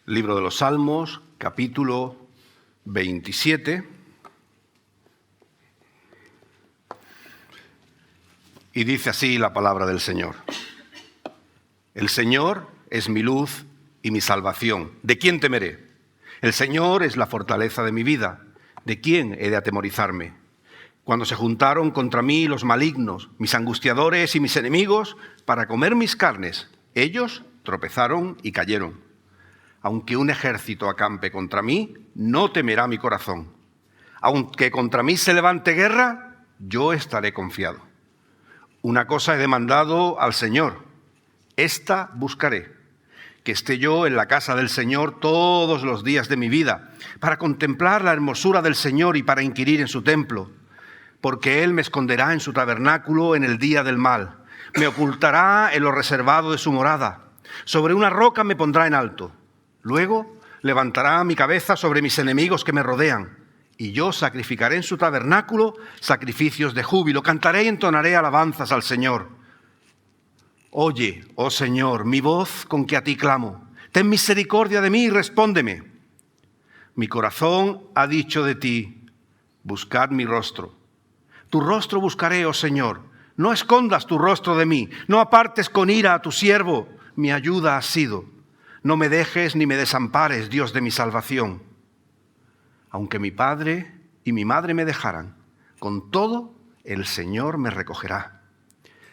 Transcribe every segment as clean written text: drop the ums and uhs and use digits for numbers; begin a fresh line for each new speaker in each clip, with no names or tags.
Libro de los Salmos, capítulo 27. Y dice así la palabra del Señor. El Señor es mi luz y mi salvación. ¿De quién temeré? El Señor es la fortaleza de mi vida. ¿De quién he de atemorizarme? Cuando se juntaron contra mí los malignos, mis angustiadores y mis enemigos, para comer mis carnes, ellos tropezaron y cayeron. Aunque un ejército acampe contra mí, no temerá mi corazón. Aunque contra mí se levante guerra, yo estaré confiado. Una cosa he demandado al Señor, esta buscaré, que esté yo en la casa del Señor todos los días de mi vida, para contemplar la hermosura del Señor y para inquirir en su templo. Porque Él me esconderá en su tabernáculo en el día del mal, me ocultará en lo reservado de su morada, sobre una roca me pondrá en alto. Luego levantará mi cabeza sobre mis enemigos que me rodean, y yo sacrificaré en su tabernáculo sacrificios de júbilo, cantaré y entonaré alabanzas al Señor. Oye, oh Señor, mi voz con que a ti clamo, ten misericordia de mí y respóndeme. Mi corazón ha dicho de ti, buscad mi rostro. Tu rostro buscaré, oh Señor, no escondas tu rostro de mí, no apartes con ira a tu siervo, mi ayuda has sido. No me dejes ni me desampares, Dios de mi salvación. Aunque mi padre y mi madre me dejaran, con todo el Señor me recogerá.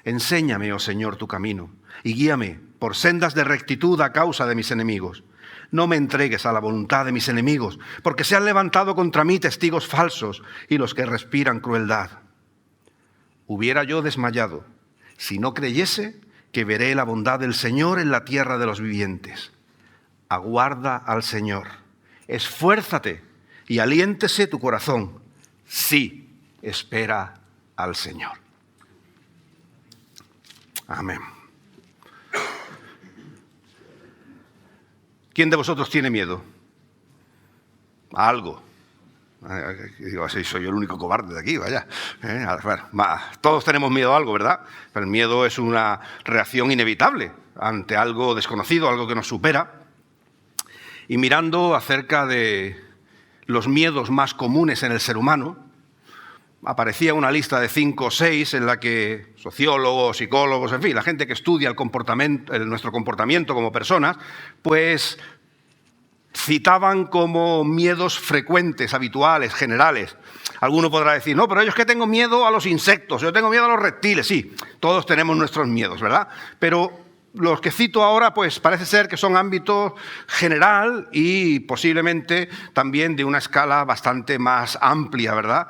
Enséñame, oh Señor, tu camino, y guíame por sendas de rectitud a causa de mis enemigos. No me entregues a la voluntad de mis enemigos, porque se han levantado contra mí testigos falsos y los que respiran crueldad. Hubiera yo desmayado si no creyese que veré la bondad del Señor en la tierra de los vivientes. Aguarda al Señor, esfuérzate y aliéntese tu corazón. Sí, espera al Señor. Amén. ¿Quién de vosotros tiene miedo? A algo. Digo, así soy yo el único cobarde de aquí, vaya. Todos tenemos miedo a algo, ¿verdad? Pero el miedo es una reacción inevitable ante algo desconocido, algo que nos supera. Y mirando acerca de los miedos más comunes en el ser humano, aparecía una lista de 5 o 6 en la que sociólogos, psicólogos, en fin, la gente que estudia nuestro comportamiento como personas, pues citaban como miedos frecuentes, habituales, generales. Alguno podrá decir, no, pero yo es que tengo miedo a los insectos, yo tengo miedo a los reptiles. Sí, todos tenemos nuestros miedos, ¿verdad? Pero los que cito ahora, pues parece ser que son ámbito general y posiblemente también de una escala bastante más amplia, ¿verdad?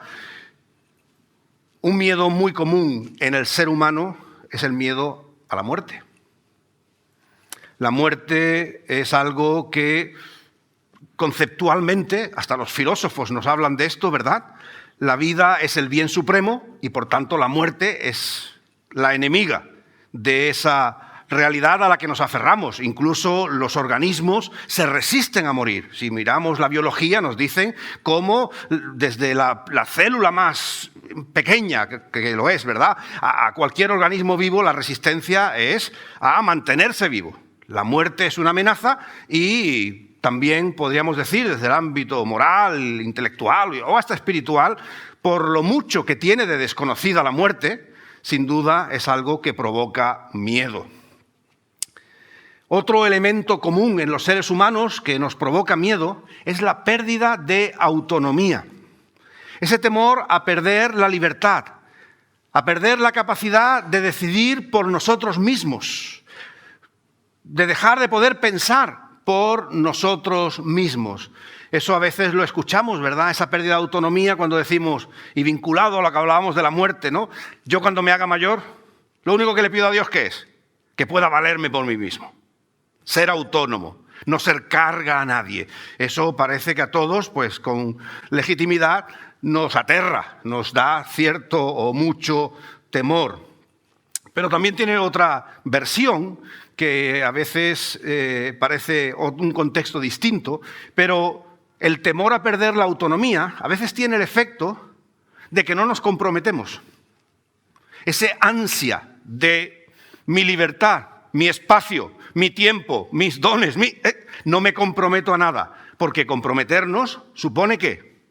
Un miedo muy común en el ser humano es el miedo a la muerte. La muerte es algo que conceptualmente, hasta los filósofos nos hablan de esto, ¿verdad? La vida es el bien supremo y por tanto la muerte es la enemiga de esa realidad a la que nos aferramos. Incluso los organismos se resisten a morir. Si miramos la biología nos dicen cómo desde la célula más pequeña, que lo es, ¿verdad?, a cualquier organismo vivo la resistencia es a mantenerse vivo. La muerte es una amenaza y también podríamos decir desde el ámbito moral, intelectual o hasta espiritual, por lo mucho que tiene de desconocida la muerte, sin duda es algo que provoca miedo. Otro elemento común en los seres humanos que nos provoca miedo es la pérdida de autonomía. Ese temor a perder la libertad, a perder la capacidad de decidir por nosotros mismos, de dejar de poder pensar por nosotros mismos. Eso a veces lo escuchamos, ¿verdad? Esa pérdida de autonomía cuando decimos, y vinculado a lo que hablábamos de la muerte, ¿no? Yo cuando me haga mayor, lo único que le pido a Dios, ¿qué es? Que pueda valerme por mí mismo. Ser autónomo, no ser carga a nadie. Eso parece que a todos, pues con legitimidad, nos aterra, nos da cierto o mucho temor. Pero también tiene otra versión que a veces parece un contexto distinto, pero el temor a perder la autonomía a veces tiene el efecto de que no nos comprometemos. Ese ansia de mi libertad, mi espacio, mi tiempo, mis dones, No me comprometo a nada, porque comprometernos supone ¿qué?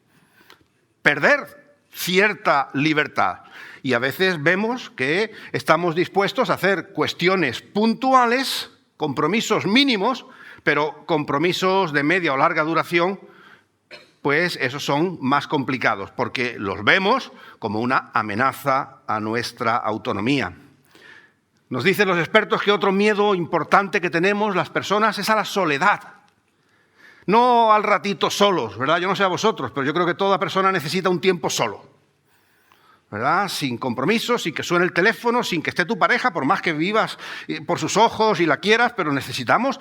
Perder cierta libertad. Y a veces vemos que estamos dispuestos a hacer cuestiones puntuales, compromisos mínimos, pero compromisos de media o larga duración, pues esos son más complicados, porque los vemos como una amenaza a nuestra autonomía. Nos dicen los expertos que otro miedo importante que tenemos las personas es a la soledad. No al ratito solos, ¿verdad? Yo no sé a vosotros, pero yo creo que toda persona necesita un tiempo solo, ¿verdad? Sin compromiso, sin que suene el teléfono, sin que esté tu pareja, por más que vivas por sus ojos y la quieras, pero necesitamos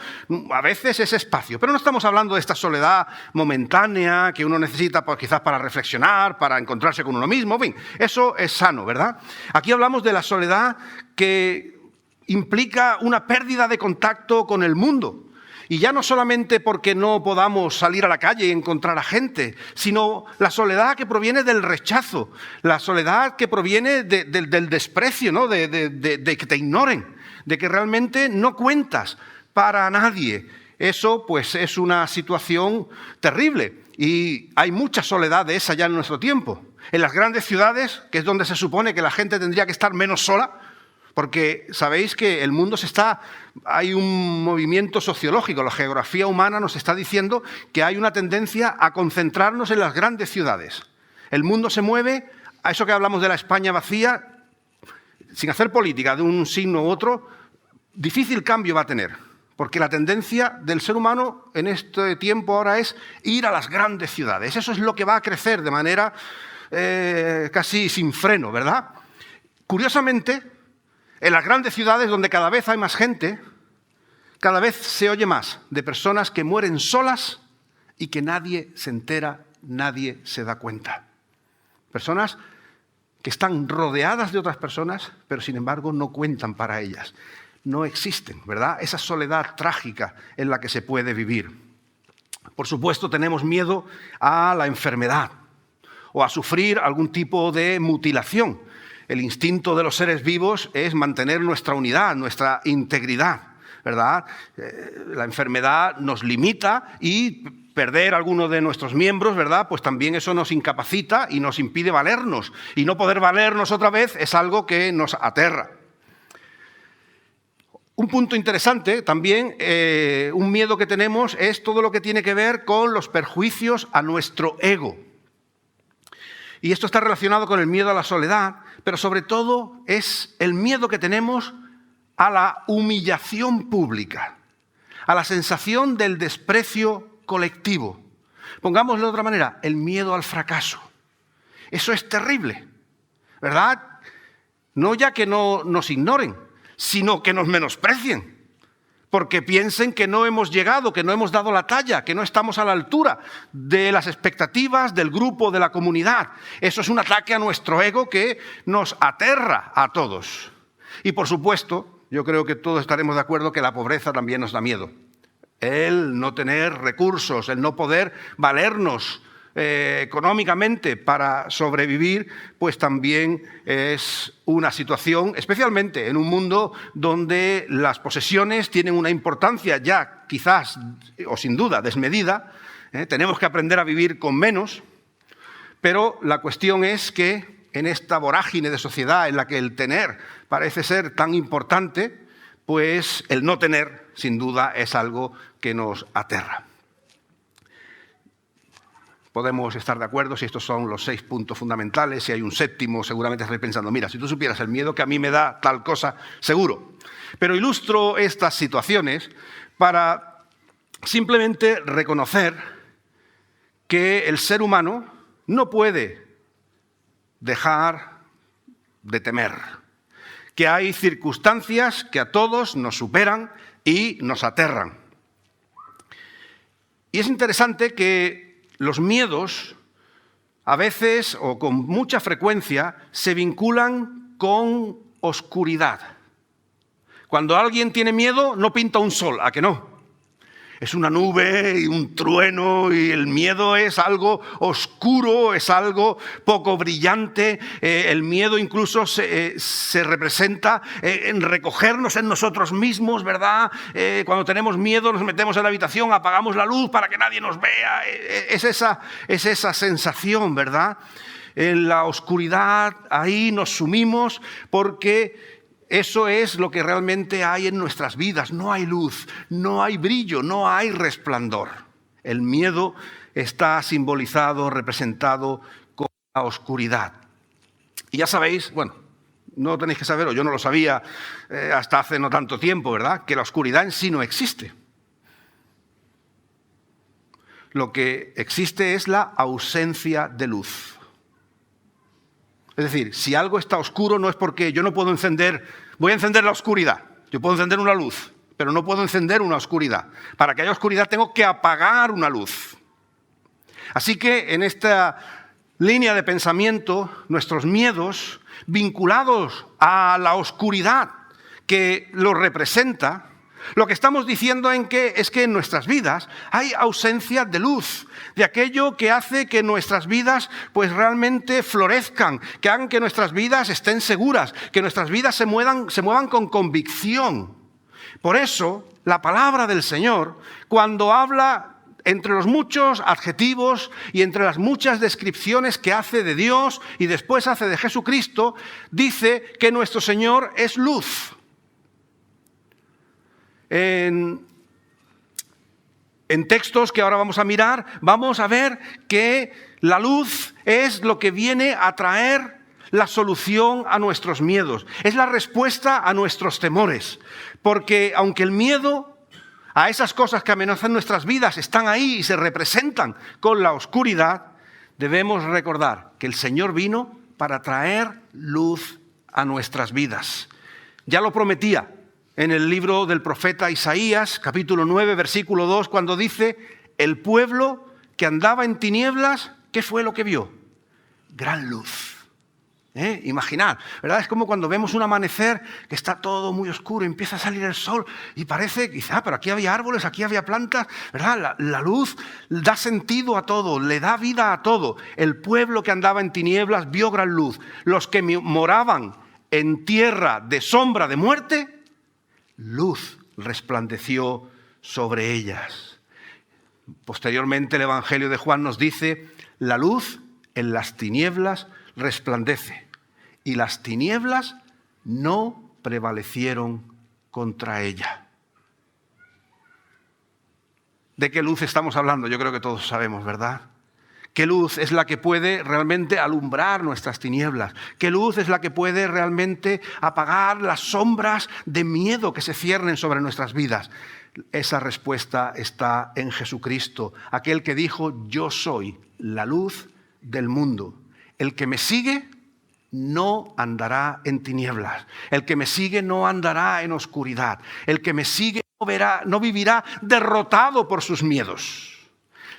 a veces ese espacio. Pero no estamos hablando de esta soledad momentánea que uno necesita pues, quizás para reflexionar, para encontrarse con uno mismo, en fin, eso es sano, ¿verdad? Aquí hablamos de la soledad que implica una pérdida de contacto con el mundo. Y ya no solamente porque no podamos salir a la calle y encontrar a gente, sino la soledad que proviene del rechazo, la soledad que proviene del desprecio, ¿no? de que te ignoren, de que realmente no cuentas para nadie. Eso pues es una situación terrible y hay mucha soledad de esa ya en nuestro tiempo. En las grandes ciudades, que es donde se supone que la gente tendría que estar menos sola, porque sabéis que el mundo hay un movimiento sociológico, la geografía humana nos está diciendo que hay una tendencia a concentrarnos en las grandes ciudades. El mundo se mueve, a eso que hablamos de la España vacía, sin hacer política de un signo u otro, difícil cambio va a tener, porque la tendencia del ser humano en este tiempo ahora es ir a las grandes ciudades. Eso es lo que va a crecer de manera casi sin freno, ¿verdad? Curiosamente, en las grandes ciudades donde cada vez hay más gente, cada vez se oye más de personas que mueren solas y que nadie se entera, nadie se da cuenta. Personas que están rodeadas de otras personas, pero sin embargo no cuentan para ellas. No existen, ¿verdad? Esa soledad trágica en la que se puede vivir. Por supuesto, tenemos miedo a la enfermedad o a sufrir algún tipo de mutilación. El instinto de los seres vivos es mantener nuestra unidad, nuestra integridad, ¿verdad? La enfermedad nos limita y perder alguno de nuestros miembros, ¿verdad? Pues también eso nos incapacita y nos impide valernos. Y no poder valernos otra vez es algo que nos aterra. Un punto interesante también, un miedo que tenemos es todo lo que tiene que ver con los perjuicios a nuestro ego. Y esto está relacionado con el miedo a la soledad, pero sobre todo es el miedo que tenemos a la humillación pública, a la sensación del desprecio colectivo. Pongámoslo de otra manera, el miedo al fracaso. Eso es terrible, ¿verdad? No ya que no nos ignoren, sino que nos menosprecien. Porque piensen que no hemos llegado, que no hemos dado la talla, que no estamos a la altura de las expectativas del grupo, de la comunidad. Eso es un ataque a nuestro ego que nos aterra a todos. Y por supuesto, yo creo que todos estaremos de acuerdo que la pobreza también nos da miedo. El no tener recursos, el no poder valernos económicamente para sobrevivir, pues también es una situación, especialmente en un mundo donde las posesiones tienen una importancia ya quizás o sin duda desmedida. Tenemos que aprender a vivir con menos, pero la cuestión es que en esta vorágine de sociedad en la que el tener parece ser tan importante, pues el no tener sin duda es algo que nos aterra. Podemos estar de acuerdo si estos son los 6 puntos fundamentales, si hay un séptimo, seguramente estáis pensando, mira, si tú supieras el miedo que a mí me da tal cosa, seguro. Pero ilustro estas situaciones para simplemente reconocer que el ser humano no puede dejar de temer, que hay circunstancias que a todos nos superan y nos aterran. Y es interesante que los miedos, a veces o con mucha frecuencia, se vinculan con oscuridad. Cuando alguien tiene miedo, no pinta un sol, ¿a que no? Es una nube y un trueno, y el miedo es algo oscuro, es algo poco brillante. El miedo incluso se representa en recogernos en nosotros mismos, ¿verdad? Cuando tenemos miedo nos metemos en la habitación, apagamos la luz para que nadie nos vea. Es esa sensación, ¿verdad? En la oscuridad, ahí nos sumimos porque eso es lo que realmente hay en nuestras vidas. No hay luz, no hay brillo, no hay resplandor. El miedo está simbolizado, representado con la oscuridad. Y ya sabéis, bueno, no tenéis que saberlo, yo no lo sabía hasta hace no tanto tiempo, ¿verdad? Que la oscuridad en sí no existe. Lo que existe es la ausencia de luz. Es decir, si algo está oscuro no es porque yo no puedo voy a encender la oscuridad. Yo puedo encender una luz, pero no puedo encender una oscuridad. Para que haya oscuridad tengo que apagar una luz. Así que en esta línea de pensamiento, nuestros miedos vinculados a la oscuridad que lo representa, lo que estamos diciendo es que en nuestras vidas hay ausencia de luz, de aquello que hace que nuestras vidas pues realmente florezcan, que hagan que nuestras vidas estén seguras, que nuestras vidas se muevan con convicción. Por eso, la palabra del Señor, cuando habla entre los muchos adjetivos y entre las muchas descripciones que hace de Dios y después hace de Jesucristo, dice que nuestro Señor es luz. En textos que ahora vamos a mirar, vamos a ver que la luz es lo que viene a traer la solución a nuestros miedos. Es la respuesta a nuestros temores. Porque aunque el miedo a esas cosas que amenazan nuestras vidas están ahí y se representan con la oscuridad, debemos recordar que el Señor vino para traer luz a nuestras vidas. Ya lo prometía en el libro del profeta Isaías, capítulo 9, versículo 2, cuando dice, el pueblo que andaba en tinieblas, ¿qué fue lo que vio? Gran luz. Imaginad, ¿verdad? Es como cuando vemos un amanecer que está todo muy oscuro, empieza a salir el sol y parece, quizá, pero aquí había árboles, aquí había plantas, ¿verdad? La luz da sentido a todo, le da vida a todo. El pueblo que andaba en tinieblas vio gran luz. Los que moraban en tierra de sombra de muerte, luz resplandeció sobre ellas. Posteriormente el Evangelio de Juan nos dice, la luz en las tinieblas resplandece y las tinieblas no prevalecieron contra ella. ¿De qué luz estamos hablando? Yo creo que todos sabemos, ¿verdad? ¿Qué luz es la que puede realmente alumbrar nuestras tinieblas? ¿Qué luz es la que puede realmente apagar las sombras de miedo que se ciernen sobre nuestras vidas? Esa respuesta está en Jesucristo, aquel que dijo, yo soy la luz del mundo. El que me sigue no andará en tinieblas. El que me sigue no andará en oscuridad. El que me sigue no vivirá derrotado por sus miedos,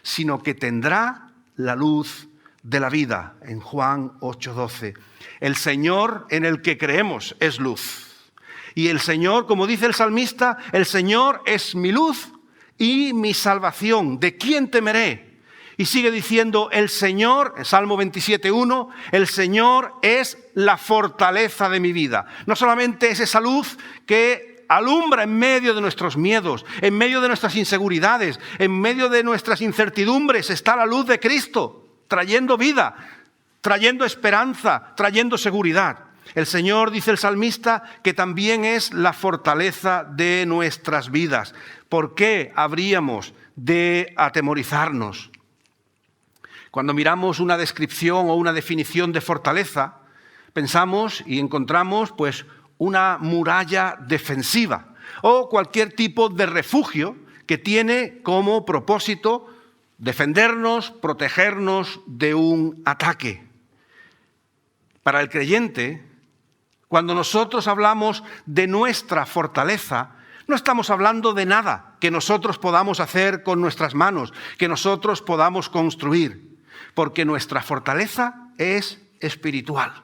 sino que tendrá la luz de la vida, en Juan 8:12. El Señor en el que creemos es luz. Y el Señor, como dice el salmista, el Señor es mi luz y mi salvación. ¿De quién temeré? Y sigue diciendo el Señor, en Salmo 27:1, el Señor es la fortaleza de mi vida. No solamente es esa luz que alumbra en medio de nuestros miedos, en medio de nuestras inseguridades, en medio de nuestras incertidumbres, está la luz de Cristo, trayendo vida, trayendo esperanza, trayendo seguridad. El Señor, dice el salmista, que también es la fortaleza de nuestras vidas. ¿Por qué habríamos de atemorizarnos? Cuando miramos una descripción o una definición de fortaleza, pensamos y encontramos pues una muralla defensiva o cualquier tipo de refugio que tiene como propósito defendernos, protegernos de un ataque. Para el creyente, cuando nosotros hablamos de nuestra fortaleza, no estamos hablando de nada que nosotros podamos hacer con nuestras manos, que nosotros podamos construir, porque nuestra fortaleza es espiritual.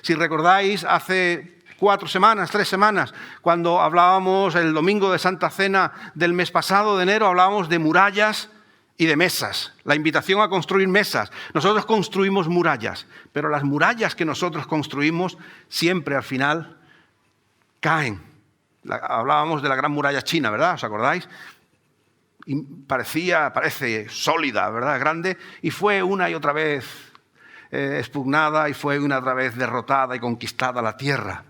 Si recordáis, hace 4 semanas, 3 semanas, cuando hablábamos el domingo de Santa Cena del mes pasado, de enero, hablábamos de murallas y de mesas, la invitación a construir mesas. Nosotros construimos murallas, pero las murallas que nosotros construimos siempre al final caen. Hablábamos de la gran muralla china, ¿verdad? ¿Os acordáis? Y parece sólida, ¿verdad? Grande, y fue una y otra vez expugnada y fue una y otra vez derrotada y conquistada la tierra.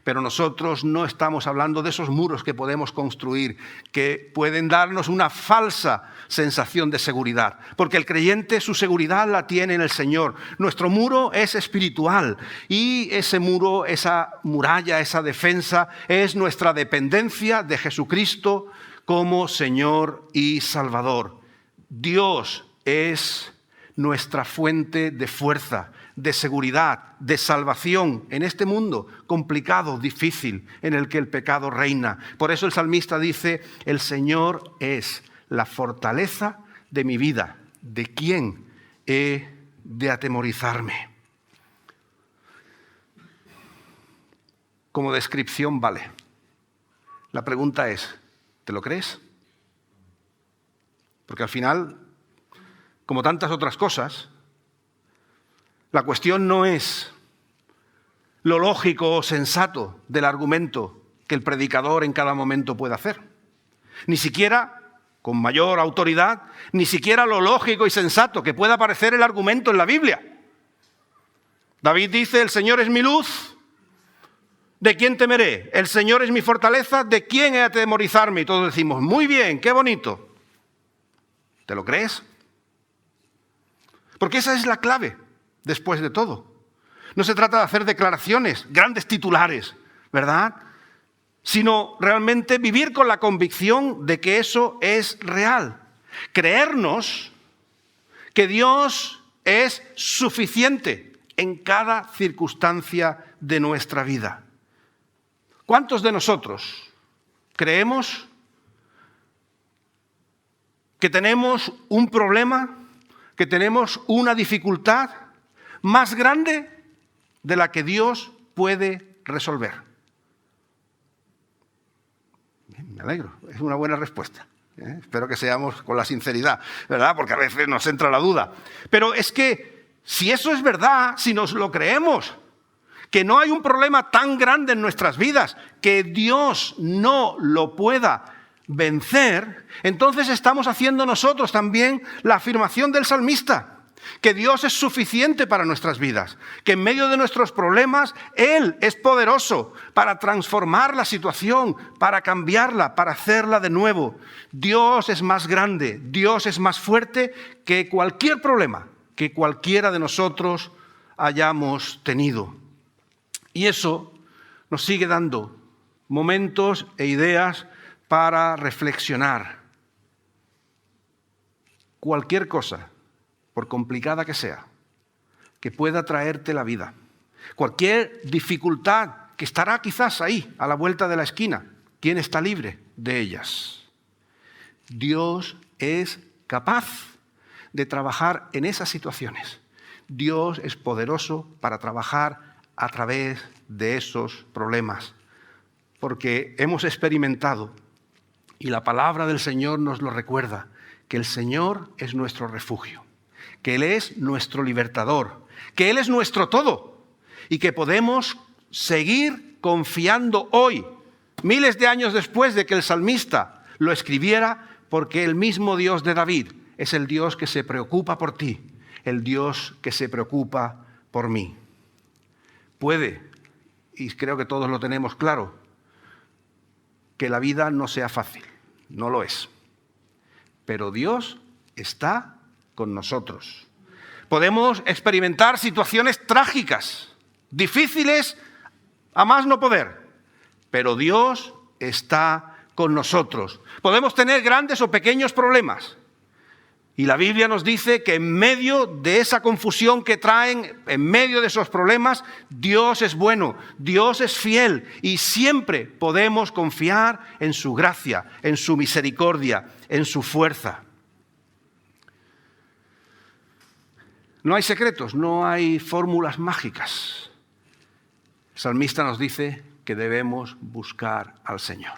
Pero nosotros no estamos hablando de esos muros que podemos construir, que pueden darnos una falsa sensación de seguridad, porque el creyente su seguridad la tiene en el Señor. Nuestro muro es espiritual y ese muro, esa muralla, esa defensa es nuestra dependencia de Jesucristo como Señor y Salvador. Dios es nuestra fuente de fuerza, de seguridad, de salvación en este mundo complicado, difícil, en el que el pecado reina. Por eso el salmista dice: el Señor es la fortaleza de mi vida. ¿De quién he de atemorizarme? Como descripción vale. La pregunta es: ¿te lo crees? Porque al final, como tantas otras cosas, la cuestión no es lo lógico o sensato del argumento que el predicador en cada momento puede hacer. Ni siquiera, con mayor autoridad, ni siquiera lo lógico y sensato que pueda parecer el argumento en la Biblia. David dice: el Señor es mi luz, ¿de quién temeré? El Señor es mi fortaleza, ¿de quién he de atemorizarme? Y todos decimos: muy bien, qué bonito. ¿Te lo crees? Porque esa es la clave. Después de todo, no se trata de hacer declaraciones, grandes titulares, ¿verdad? Sino realmente vivir con la convicción de que eso es real. Creernos que Dios es suficiente en cada circunstancia de nuestra vida. ¿Cuántos de nosotros creemos que tenemos un problema, que tenemos una dificultad más grande de la que Dios puede resolver? Me alegro, es una buena respuesta. Espero que seamos con la sinceridad, ¿verdad? Porque a veces nos entra la duda. Pero es que si eso es verdad, si nos lo creemos, que no hay un problema tan grande en nuestras vidas que Dios no lo pueda vencer, entonces estamos haciendo nosotros también la afirmación del salmista, que Dios es suficiente para nuestras vidas, que en medio de nuestros problemas Él es poderoso para transformar la situación, para cambiarla, para hacerla de nuevo. Dios es más grande, Dios es más fuerte que cualquier problema que cualquiera de nosotros hayamos tenido. Y eso nos sigue dando momentos e ideas para reflexionar. Cualquier cosa, por complicada que sea, que pueda traerte la vida, cualquier dificultad que estará quizás ahí, a la vuelta de la esquina, ¿quién está libre de ellas? Dios es capaz de trabajar en esas situaciones. Dios es poderoso para trabajar a través de esos problemas, porque hemos experimentado, y la palabra del Señor nos lo recuerda, que el Señor es nuestro refugio, que Él es nuestro libertador, que Él es nuestro todo y que podemos seguir confiando hoy, miles de años después de que el salmista lo escribiera, porque el mismo Dios de David es el Dios que se preocupa por ti, el Dios que se preocupa por mí. Puede, y creo que todos lo tenemos claro, que la vida no sea fácil, no lo es, pero Dios está con nosotros. Podemos experimentar situaciones trágicas, difíciles a más no poder, pero Dios está con nosotros. Podemos tener grandes o pequeños problemas, y la Biblia nos dice que en medio de esa confusión que traen, en medio de esos problemas, Dios es bueno, Dios es fiel, y siempre podemos confiar en su gracia, en su misericordia, en su fuerza. No hay secretos, no hay fórmulas mágicas. El salmista nos dice que debemos buscar al Señor,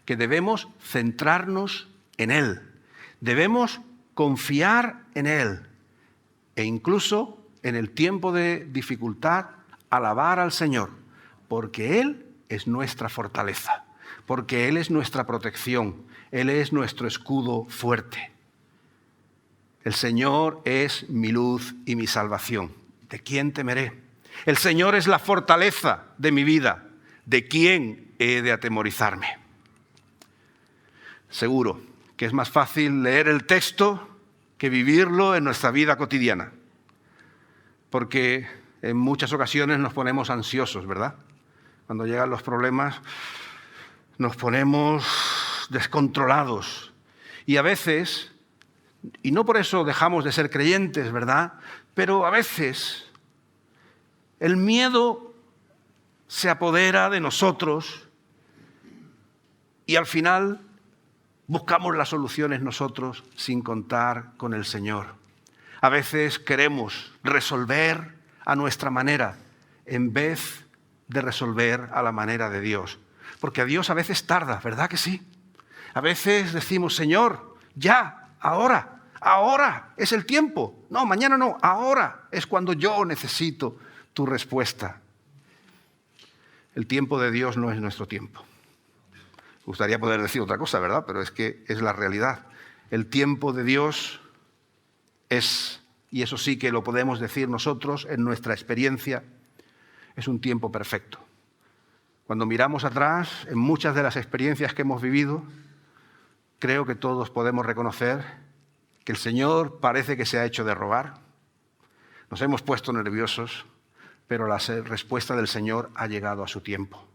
que debemos centrarnos en Él, debemos confiar en Él e incluso en el tiempo de dificultad alabar al Señor, porque Él es nuestra fortaleza, porque Él es nuestra protección, Él es nuestro escudo fuerte. El Señor es mi luz y mi salvación. ¿De quién temeré? El Señor es la fortaleza de mi vida. ¿De quién he de atemorizarme? Seguro que es más fácil leer el texto que vivirlo en nuestra vida cotidiana, porque en muchas ocasiones nos ponemos ansiosos, ¿verdad? Cuando llegan los problemas nos ponemos descontrolados y a veces, y no por eso dejamos de ser creyentes, ¿verdad? Pero a veces el miedo se apodera de nosotros y al final buscamos las soluciones nosotros sin contar con el Señor. A veces queremos resolver a nuestra manera en vez de resolver a la manera de Dios. Porque a Dios a veces tarda, ¿verdad que sí? A veces decimos, Señor, ya, ahora es el tiempo. No, mañana no, ahora es cuando yo necesito tu respuesta. El tiempo de Dios no es nuestro tiempo. Me gustaría poder decir otra cosa, ¿verdad? Pero es que es la realidad. El tiempo de Dios es, y eso sí que lo podemos decir nosotros en nuestra experiencia, es un tiempo perfecto. Cuando miramos atrás, en muchas de las experiencias que hemos vivido, creo que todos podemos reconocer que el Señor parece que se ha hecho de rogar. Nos hemos puesto nerviosos, pero la respuesta del Señor ha llegado a su tiempo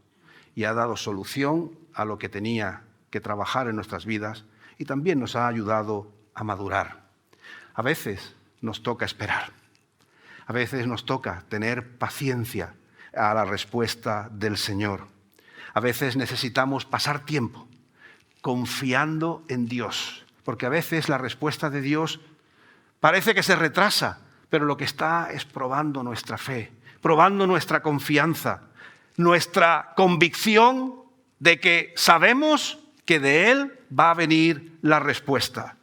y ha dado solución a lo que tenía que trabajar en nuestras vidas y también nos ha ayudado a madurar. A veces nos toca esperar, a veces nos toca tener paciencia a la respuesta del Señor. A veces necesitamos pasar tiempo confiando en Dios, porque a veces la respuesta de Dios parece que se retrasa, pero lo que está es probando nuestra fe, probando nuestra confianza, nuestra convicción de que sabemos que de Él va a venir la respuesta.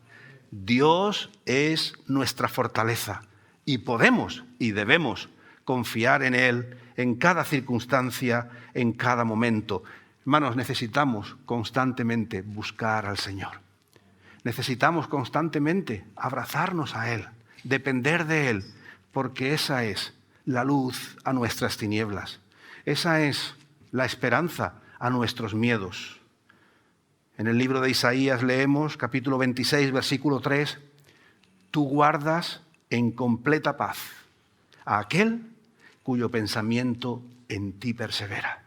Dios es nuestra fortaleza y podemos y debemos confiar en Él en cada circunstancia, en cada momento. Hermanos, necesitamos constantemente buscar al Señor. Necesitamos constantemente abrazarnos a Él, depender de Él, porque esa es la luz a nuestras tinieblas. Esa es la esperanza a nuestros miedos. En el libro de Isaías leemos, capítulo 26, versículo 3, tú guardas en completa paz a aquel cuyo pensamiento en ti persevera.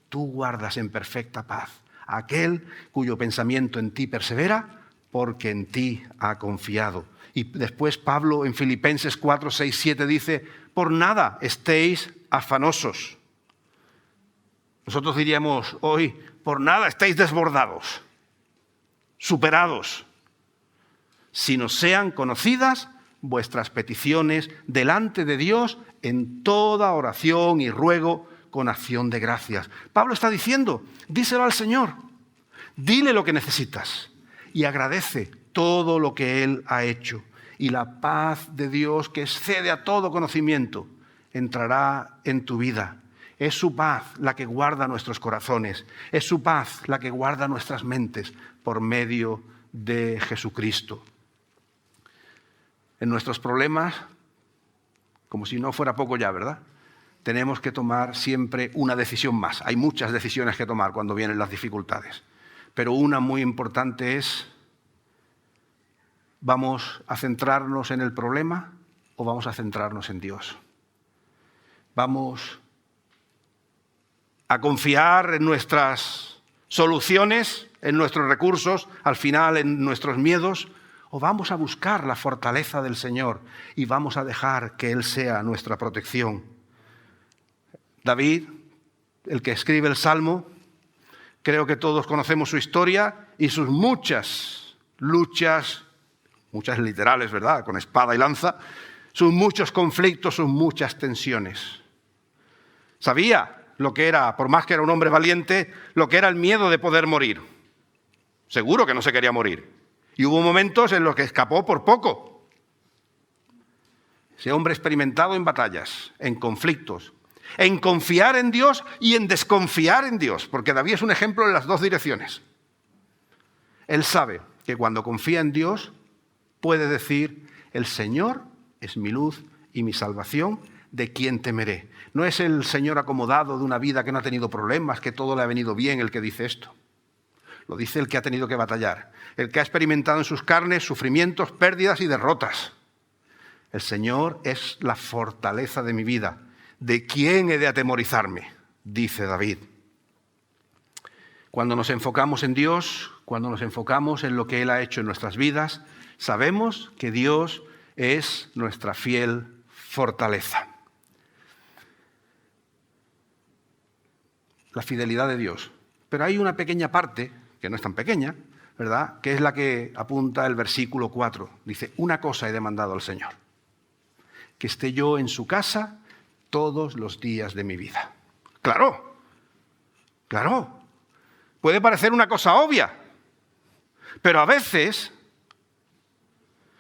Tú guardas en perfecta paz a aquel cuyo pensamiento en ti persevera, porque en ti ha confiado. Y después Pablo en Filipenses 4, 6, 7 dice, por nada estéis afanosos. Nosotros diríamos hoy, por nada estéis desbordados, superados, sino sean conocidas vuestras peticiones delante de Dios en toda oración y ruego con acción de gracias. Pablo está diciendo, díselo al Señor, dile lo que necesitas y agradece todo lo que Él ha hecho. Y la paz de Dios, que excede a todo conocimiento, entrará en tu vida. Es su paz la que guarda nuestros corazones, es su paz la que guarda nuestras mentes por medio de Jesucristo. En nuestros problemas, como si no fuera poco ya, ¿verdad? Tenemos que tomar siempre una decisión más. Hay muchas decisiones que tomar cuando vienen las dificultades, pero una muy importante es, ¿vamos a centrarnos en el problema o vamos a centrarnos en Dios? ¿Vamos a confiar en nuestras soluciones, en nuestros recursos, al final en nuestros miedos? ¿O vamos a buscar la fortaleza del Señor y vamos a dejar que Él sea nuestra protección? David, el que escribe el Salmo, creo que todos conocemos su historia y sus muchas luchas, muchas literales, ¿verdad?, con espada y lanza, sus muchos conflictos, sus muchas tensiones. Sabía lo que era, por más que era un hombre valiente, lo que era el miedo de poder morir. Seguro que no se quería morir. Y hubo momentos en los que escapó por poco. Ese hombre experimentado en batallas, en conflictos, en confiar en Dios y en desconfiar en Dios, porque David es un ejemplo en las dos direcciones. Él sabe que cuando confía en Dios puede decir: el Señor es mi luz y mi salvación, ¿de quién temeré? No es el Señor acomodado de una vida que no ha tenido problemas, que todo le ha venido bien, el que dice esto. Lo dice el que ha tenido que batallar, el que ha experimentado en sus carnes sufrimientos, pérdidas y derrotas. El Señor es la fortaleza de mi vida. ¿De quién he de atemorizarme?, dice David. Cuando nos enfocamos en Dios, cuando nos enfocamos en lo que Él ha hecho en nuestras vidas, sabemos que Dios es nuestra fiel fortaleza. La fidelidad de Dios. Pero hay una pequeña parte, que no es tan pequeña, ¿verdad?, que es la que apunta el versículo 4. Dice: una cosa he demandado al Señor, que esté yo en su casa todos los días de mi vida. Claro, claro. Puede parecer una cosa obvia, pero a veces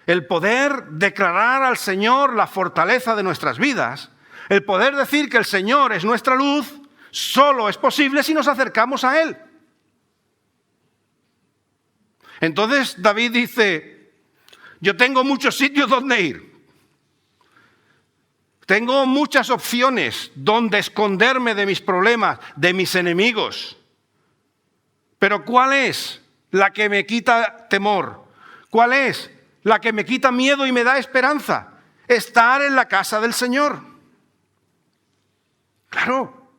el poder declarar al Señor la fortaleza de nuestras vidas, el poder decir que el Señor es nuestra luz, solo es posible si nos acercamos a Él. Entonces David dice: yo tengo muchos sitios donde ir. Tengo muchas opciones donde esconderme de mis problemas, de mis enemigos. Pero ¿cuál es la que me quita temor? ¿Cuál es la que me quita miedo y me da esperanza? Estar en la casa del Señor. Claro.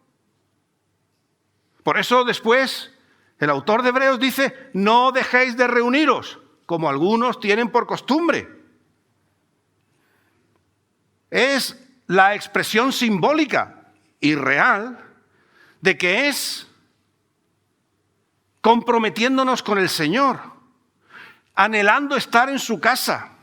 Por eso después el autor de Hebreos dice: no dejéis de reuniros, como algunos tienen por costumbre. Es la expresión simbólica y real de que es comprometiéndonos con el Señor, anhelando estar en su casa,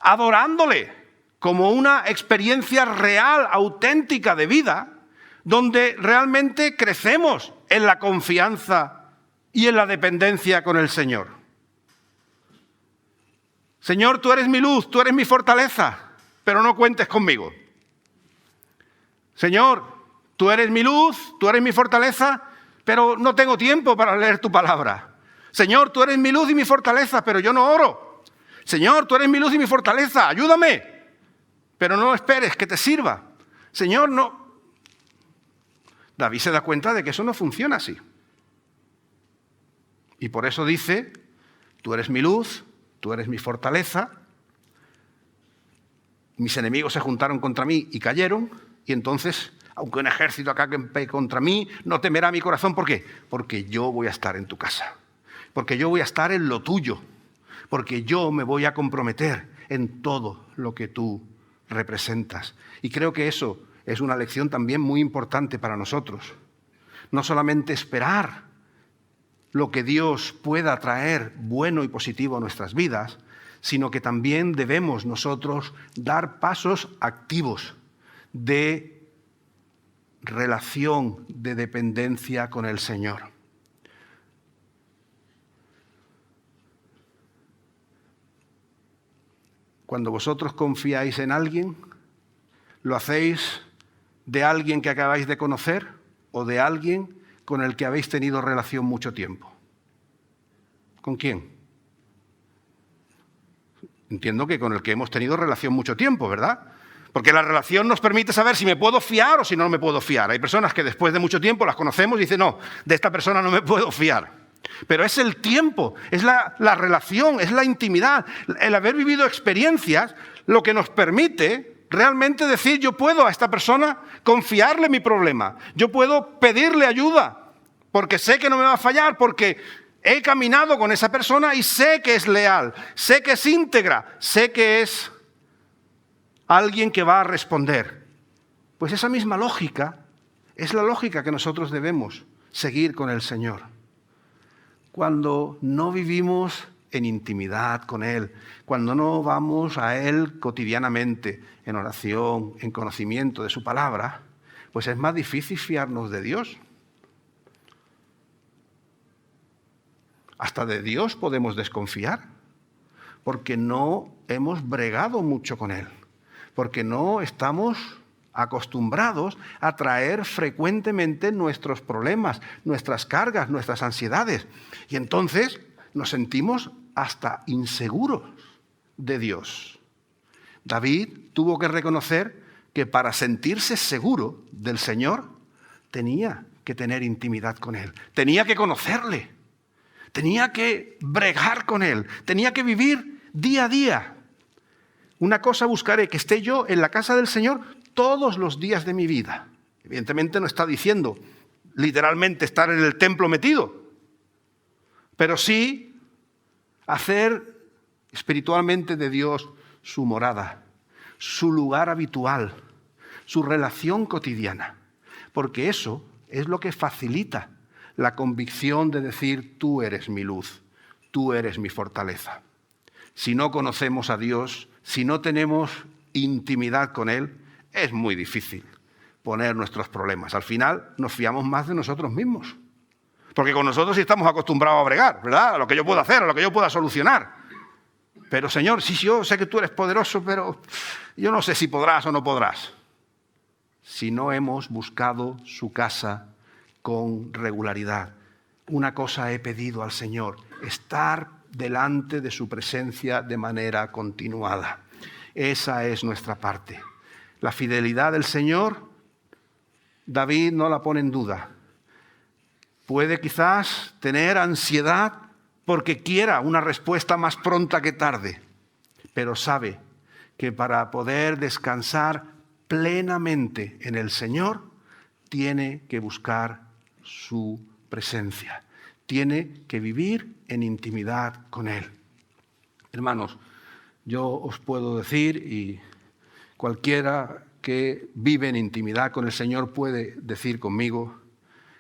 adorándole como una experiencia real, auténtica de vida, donde realmente crecemos en la confianza y en la dependencia con el Señor. Señor, tú eres mi luz, tú eres mi fortaleza, pero no cuentes conmigo. Señor, tú eres mi luz, tú eres mi fortaleza, pero no tengo tiempo para leer tu palabra. Señor, tú eres mi luz y mi fortaleza, pero yo no oro. Señor, tú eres mi luz y mi fortaleza, ayúdame, pero no esperes que te sirva. Señor, no. David se da cuenta de que eso no funciona así. Y por eso dice: tú eres mi luz, tú eres mi fortaleza. Mis enemigos se juntaron contra mí y cayeron, y entonces, aunque un ejército acampe contra mí, no temerá mi corazón. ¿Por qué? Porque yo voy a estar en tu casa. Porque yo voy a estar en lo tuyo. Porque yo me voy a comprometer en todo lo que tú representas. Y creo que eso es una lección también muy importante para nosotros. No solamente esperar lo que Dios pueda traer bueno y positivo a nuestras vidas, sino que también debemos nosotros dar pasos activos de relación, de dependencia con el Señor. Cuando vosotros confiáis en alguien, ¿lo hacéis de alguien que acabáis de conocer o de alguien con el que habéis tenido relación mucho tiempo? ¿Con quién? Entiendo que con el que hemos tenido relación mucho tiempo, ¿verdad? Porque la relación nos permite saber si me puedo fiar o si no me puedo fiar. Hay personas que después de mucho tiempo las conocemos y dicen: no, de esta persona no me puedo fiar. Pero es el tiempo, es la relación, es la intimidad, el haber vivido experiencias lo que nos permite realmente decir: yo puedo a esta persona confiarle mi problema, yo puedo pedirle ayuda, porque sé que no me va a fallar, porque he caminado con esa persona y sé que es leal, sé que es íntegra, sé que es alguien que va a responder. Pues esa misma lógica es la lógica que nosotros debemos seguir con el Señor. Cuando no vivimos en intimidad con Él, cuando no vamos a Él cotidianamente en oración, en conocimiento de su palabra, pues es más difícil fiarnos de Dios. Hasta de Dios podemos desconfiar, porque no hemos bregado mucho con Él, porque no estamos acostumbrados a traer frecuentemente nuestros problemas, nuestras cargas, nuestras ansiedades. Y entonces nos sentimos hasta inseguros de Dios. David tuvo que reconocer que para sentirse seguro del Señor tenía que tener intimidad con Él, tenía que conocerle, tenía que bregar con Él, tenía que vivir día a día. Una cosa buscaré, que esté yo en la casa del Señor todos los días de mi vida. Evidentemente no está diciendo literalmente estar en el templo metido, pero sí hacer espiritualmente de Dios su morada, su lugar habitual, su relación cotidiana, porque eso es lo que facilita la convicción de decir: tú eres mi luz, tú eres mi fortaleza. Si no conocemos a Dios, si no tenemos intimidad con Él, es muy difícil poner nuestros problemas. Al final nos fiamos más de nosotros mismos, porque con nosotros sí estamos acostumbrados a bregar, ¿verdad? A lo que yo puedo hacer, a lo que yo pueda solucionar. Pero Señor, sí, yo sé que tú eres poderoso, pero yo no sé si podrás o no podrás. Si no hemos buscado su casa con regularidad. Una cosa he pedido al Señor: estar delante de su presencia de manera continuada. Esa es nuestra parte. La fidelidad del Señor, David no la pone en duda. Puede quizás tener ansiedad porque quiera una respuesta más pronta que tarde, pero sabe que para poder descansar plenamente en el Señor, tiene que buscar su presencia, tiene que vivir en intimidad con Él. Hermanos, yo os puedo decir, y cualquiera que vive en intimidad con el Señor puede decir conmigo,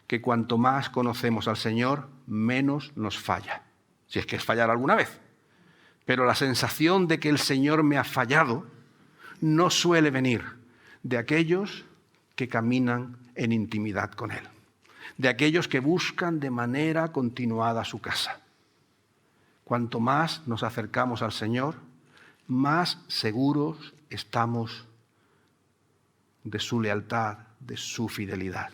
que cuanto más conocemos al Señor, menos nos falla. Si es que es fallar alguna vez. Pero la sensación de que el Señor me ha fallado no suele venir de aquellos que caminan en intimidad con Él, de aquellos que buscan de manera continuada su casa. Cuanto más nos acercamos al Señor, más seguros estamos de su lealtad, de su fidelidad.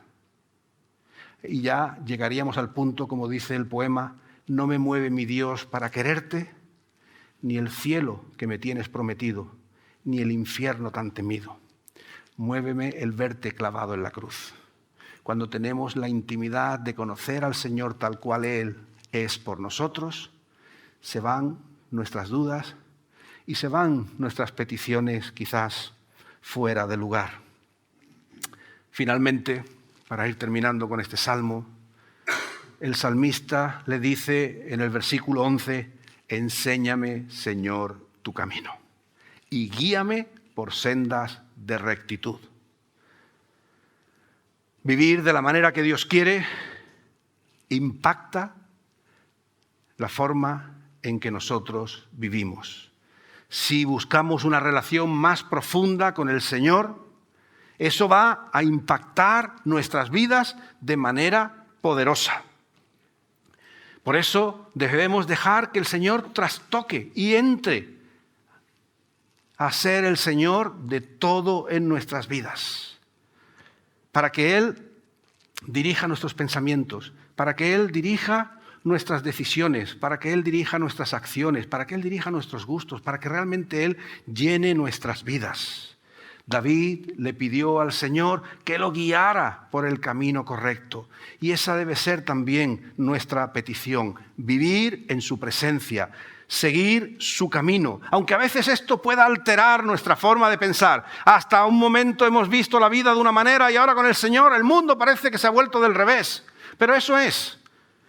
Y ya llegaríamos al punto, como dice el poema: no me mueve mi Dios para quererte, ni el cielo que me tienes prometido, ni el infierno tan temido. Muéveme el verte clavado en la cruz. Cuando tenemos la intimidad de conocer al Señor tal cual Él es por nosotros, se van nuestras dudas y se van nuestras peticiones quizás fuera de lugar. Finalmente, para ir terminando con este salmo, el salmista le dice en el versículo 11: enséñame, Señor, tu camino y guíame por sendas de rectitud. Vivir de la manera que Dios quiere impacta la forma en que nosotros vivimos. Si buscamos una relación más profunda con el Señor, eso va a impactar nuestras vidas de manera poderosa. Por eso debemos dejar que el Señor trastoque y entre a ser el Señor de todo en nuestras vidas, para que Él dirija nuestros pensamientos, para que Él dirija nuestras decisiones, para que Él dirija nuestras acciones, para que Él dirija nuestros gustos, para que realmente Él llene nuestras vidas. David le pidió al Señor que lo guiara por el camino correcto. Y esa debe ser también nuestra petición: vivir en su presencia, seguir su camino. Aunque a veces esto pueda alterar nuestra forma de pensar. Hasta un momento hemos visto la vida de una manera y ahora con el Señor el mundo parece que se ha vuelto del revés. Pero eso es.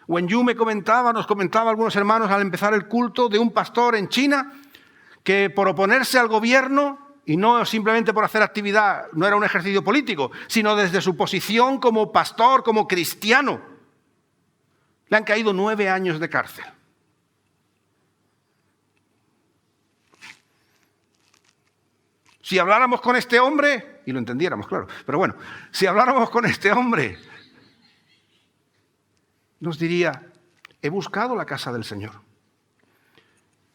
Wen Yu nos comentaba algunos hermanos al empezar el culto de un pastor en China que por oponerse al gobierno, y no simplemente por hacer actividad, no era un ejercicio político, sino desde su posición como pastor, como cristiano, le han caído 9 años de cárcel. Si habláramos con este hombre, y lo entendiéramos, claro, pero bueno, si habláramos con este hombre, nos diría, he buscado la casa del Señor.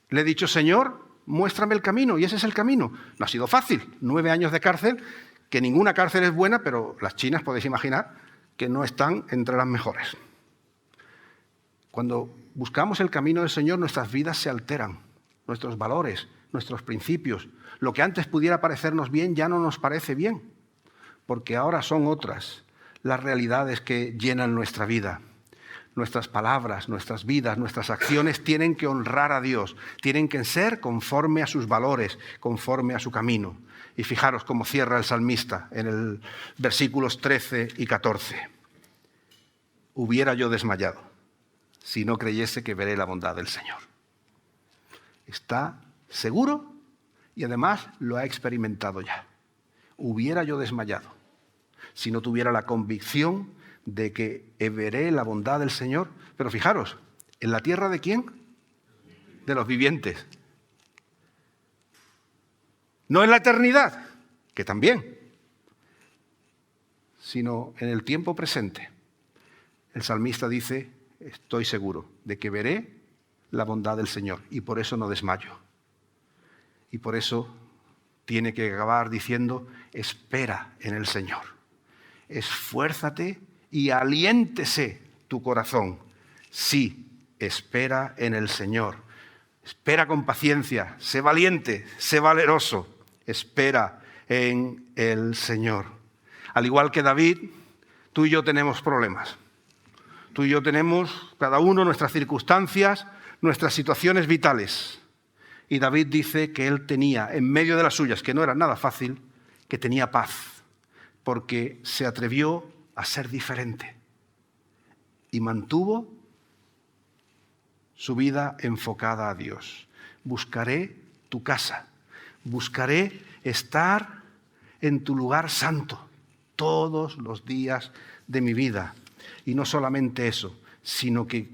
Le he dicho, Señor, muéstrame el camino, y ese es el camino. No ha sido fácil, 9 años de cárcel, que ninguna cárcel es buena, pero las chinas, podéis imaginar, que no están entre las mejores. Cuando buscamos el camino del Señor, nuestras vidas se alteran, nuestros valores, nuestros principios. Lo que antes pudiera parecernos bien ya no nos parece bien, porque ahora son otras las realidades que llenan nuestra vida. Nuestras palabras, nuestras vidas, nuestras acciones tienen que honrar a Dios, tienen que ser conforme a sus valores, conforme a su camino. Y fijaros cómo cierra el salmista en el versículos 13 y 14. Hubiera yo desmayado si no creyese que veré la bondad del Señor. Está seguro y además lo ha experimentado ya. Hubiera yo desmayado si no tuviera la convicción de que veré la bondad del Señor. Pero fijaros, ¿en la tierra de quién? De los vivientes. No en la eternidad, que también, sino en el tiempo presente. El salmista dice, estoy seguro de que veré la bondad del Señor y por eso no desmayo. Y por eso tiene que acabar diciendo, espera en el Señor. Esfuérzate y aliéntese tu corazón. Sí, espera en el Señor. Espera con paciencia, sé valiente, sé valeroso. Espera en el Señor. Al igual que David, tú y yo tenemos problemas. Tú y yo tenemos, cada uno, nuestras circunstancias, nuestras situaciones vitales. Y David dice que él tenía, en medio de las suyas, que no era nada fácil, que tenía paz, porque se atrevió a ser diferente y mantuvo su vida enfocada a Dios. Buscaré tu casa, buscaré estar en tu lugar santo todos los días de mi vida. Y no solamente eso, sino que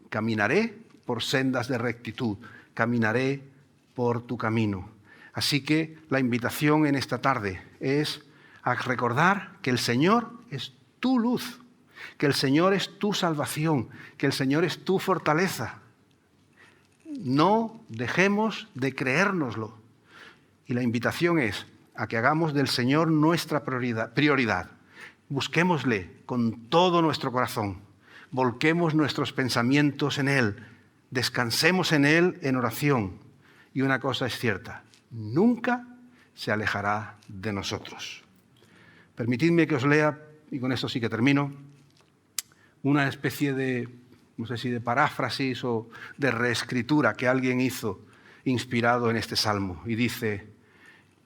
caminaré por sendas de rectitud, caminaré por tu camino. Así que la invitación en esta tarde es a recordar que el Señor es tu luz, que el Señor es tu salvación, que el Señor es tu fortaleza. No dejemos de creérnoslo. Y la invitación es a que hagamos del Señor nuestra prioridad. Busquémosle con todo nuestro corazón. Volquemos nuestros pensamientos en Él. Descansemos en Él en oración. Y una cosa es cierta, nunca se alejará de nosotros. Permitidme que os lea, y con esto sí que termino, una especie de, no sé si de paráfrasis o de reescritura que alguien hizo inspirado en este salmo. Y dice,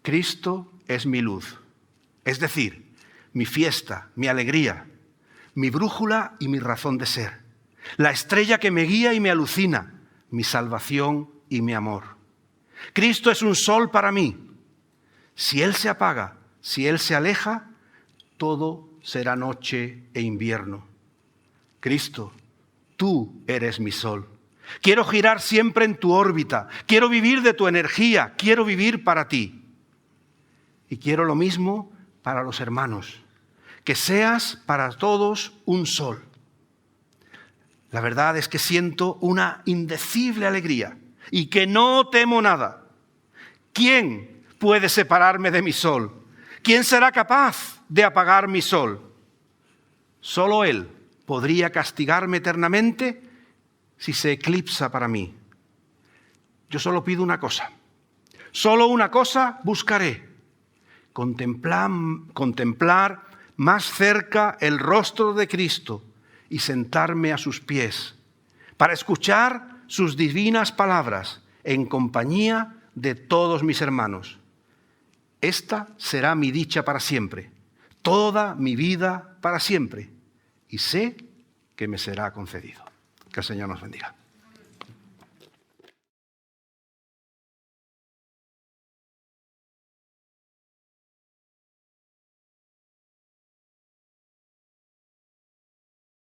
Cristo es mi luz, es decir, mi fiesta, mi alegría, mi brújula y mi razón de ser, la estrella que me guía y me alucina, mi salvación y mi amor. Cristo es un sol para mí. Si Él se apaga, si Él se aleja, todo será noche e invierno. Cristo, tú eres mi sol. Quiero girar siempre en tu órbita. Quiero vivir de tu energía. Quiero vivir para ti. Y quiero lo mismo para los hermanos. Que seas para todos un sol. La verdad es que siento una indecible alegría y que no temo nada. ¿Quién puede separarme de mi sol? ¿Quién será capaz de apagar mi sol? Solo Él podría castigarme eternamente si se eclipsa para mí. Yo solo pido una cosa. Solo una cosa buscaré. Contemplar más cerca el rostro de Cristo y sentarme a sus pies para escuchar sus divinas palabras en compañía de todos mis hermanos. Esta será mi dicha para siempre, toda mi vida para siempre, y sé que me será concedido. Que el Señor nos bendiga.